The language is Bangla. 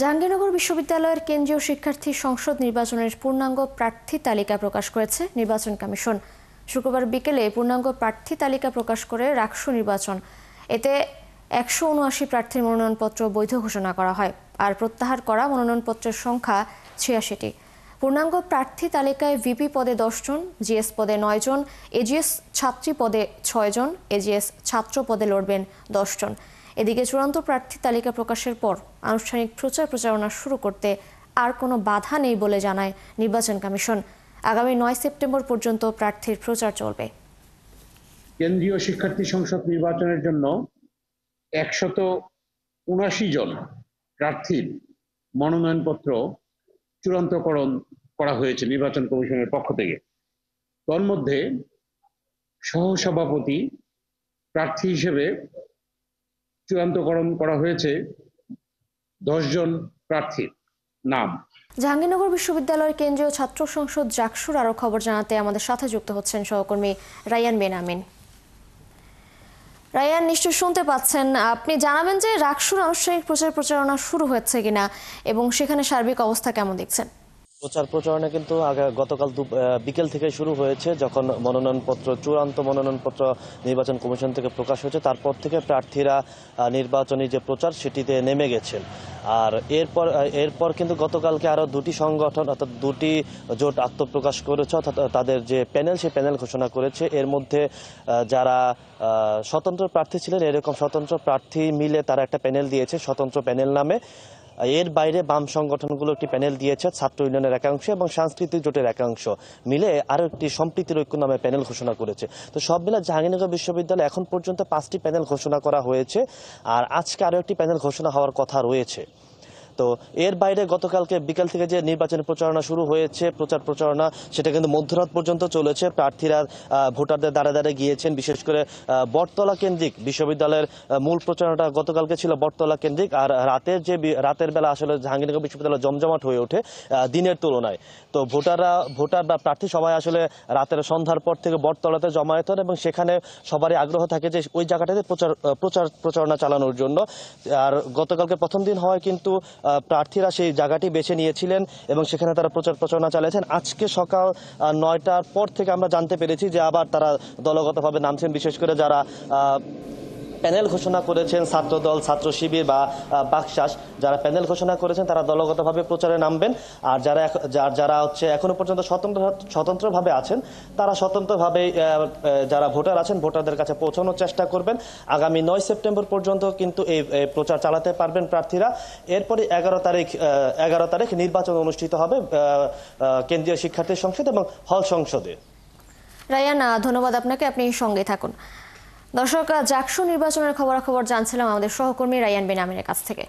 জাহাঙ্গীরনগর বিশ্ববিদ্যালয়ের কেন্দ্রীয় শিক্ষার্থী সংসদ নির্বাচনের পূর্ণাঙ্গ প্রার্থী তালিকা প্রকাশ করেছে নির্বাচন কমিশন। শুক্রবার বিকেলে পূর্ণাঙ্গ প্রার্থী তালিকা প্রকাশ করে রাকসু নির্বাচন। এতে 179 প্রার্থীর মনোনয়নপত্র বৈধ ঘোষণা করা হয়, আর প্রত্যাহার করা মনোনয়নপত্রের সংখ্যা 86টি। পূর্ণাঙ্গ প্রার্থী তালিকায় ভিপি পদে 10 জন, জিএস পদে 9 জন, এজিএস ছাত্রী পদে 6 জন, এজিএস ছাত্র পদে লড়বেন 10 জন। এদিকে চূড়ান্ত প্রার্থী তালিকা প্রকাশের পর আনুষ্ঠানিক প্রচার প্রচারণা শুরু করতে আর কোনো বাধা নেই বলে জানায় নির্বাচন কমিশন। আগামী 9 সেপ্টেম্বর পর্যন্ত প্রার্থীর প্রচার চলবে। কেন্দ্রীয় শিক্ষার্থী সংসদ নির্বাচনের জন্য 179 জন প্রার্থীর মনোনয়নপত্র চূড়ান্তকরণ করা হয়েছে নির্বাচন কমিশনের পক্ষ থেকে। তন্মধ্যে সহসভাপতি প্রার্থী হিসেবে চূড়ান্তকরণ করা হয়েছে 10 জন প্রার্থীর নাম। জাহাঙ্গীরনগর বিশ্ববিদ্যালয়ের কেন্দ্রীয় ছাত্র সংসদ জাকসুর আরো খবর জানাতে আমাদের সাথে যুক্ত হচ্ছেন সহকর্মী রায়ান বেনামিন। রায়ান, নিশ্চয় শুনতে পাচ্ছেন, আপনি জানাবেন যে রাকসুর আনুষ্ঠানিক প্রচার প্রচারণা শুরু হয়েছে কিনা এবং সেখানে সার্বিক অবস্থা কেমন দেখছেন? প্রচার প্রচারণা কিন্তু গতকাল বিকেল থেকে শুরু হয়েছে, যখন চূড়ান্ত মনোনয়নপত্র নির্বাচন কমিশন থেকে প্রকাশ হয়েছে। তারপর থেকে প্রার্থীরা নির্বাচনী যে প্রচার সেটিতে নেমে গেছেন। আর এরপর কিন্তু গতকালকে আরও দুটি সংগঠন অর্থাৎ দুটি জোট আত্মপ্রকাশ করেছে, অর্থাৎ তাদের যে প্যানেল সেই প্যানেল ঘোষণা করেছে। এর মধ্যে যারা স্বতন্ত্র প্রার্থী ছিলেন, এরকম স্বতন্ত্র প্রার্থী মিলে তারা একটা প্যানেল দিয়েছে স্বতন্ত্র প্যানেল নামে। এর বাইরে বাম সংগঠনগুলো একটি প্যানেল দিয়েছে, ছাত্র ইউনিয়নের একাংশ এবং সাংস্কৃতিক জোটের একাংশ মিলে আরও একটি সম্প্রীতির ঐক্য নামে প্যানেল ঘোষণা করেছে। তো সব মিলে জাহাঙ্গীরনগর বিশ্ববিদ্যালয়ে এখন পর্যন্ত 5টি প্যানেল ঘোষণা করা হয়েছে, আর আজকে আরও একটি প্যানেল ঘোষণা হওয়ার কথা রয়েছে। তো এর বাইরে গতকালকে বিকাল থেকে যে নির্বাচনী প্রচারণা শুরু হয়েছে, প্রচার প্রচারণা সেটা কিন্তু মধ্যরাত পর্যন্ত চলেছে। প্রার্থীরা ভোটারদের দ্বারে দ্বারে গিয়েছেন। বিশেষ করে বটতলা কেন্দ্রিক বিশ্ববিদ্যালয়ের মূল প্রচারণাটা গতকালকে ছিল বটতলা কেন্দ্রিক। আর রাতের বেলা আসলে জাহাঙ্গীরনগর বিশ্ববিদ্যালয় জমজমাট হয়ে ওঠে দিনের তুলনায়। তো ভোটার বা প্রার্থী সবাই আসলে রাতের সন্ধ্যার পর থেকে বটতলাতে জমায়েত হন এবং সেখানে সবারই আগ্রহ থাকে যে ওই জায়গাটাতে প্রচারণা চালানোর জন্য। আর গতকালকে প্রথম দিন হয় কিন্তু প্রার্থীরা সেই জায়গাটি বেছে নিয়েছিলেন এবং সেখানে তারা প্রচার প্রচারণা চালিয়েছেন। আজকে সকাল 9টার পর থেকে আমরা জানতে পেরেছি যে আবার তারা দলগতভাবে নামছেন। বিশেষ করে যারা প্যানেল ঘোষণা করেছেন, ছাত্রদল, ছাত্র শিবির বা বাকশাস, যারা প্যানেল ঘোষণা করেছেন তারা দলগতভাবে প্রচারে নামবেন। আর যারা হচ্ছে এখনো পর্যন্ত স্বতন্ত্রভাবে আছেন, তারা স্বতন্ত্রভাবে যারা ভোটার আছেন ভোটারদের কাছে পৌঁছানোর চেষ্টা করবেন। আগামী 9 সেপ্টেম্বর পর্যন্ত কিন্তু এই প্রচার চালাতে পারবেন প্রার্থীরা। এরপরে 11 তারিখ নির্বাচন অনুষ্ঠিত হবে কেন্দ্রীয় শিক্ষার্থী সংসদ এবং হল সংসদে। রায়ান, ধন্যবাদ আপনাকে, আপনি সঙ্গে থাকুন। দর্শক, জাকসু নির্বাচনের খবরাখবর জানছিলাম আমাদের সহকর্মী রায়ান বেনামিনের কাছ থেকে।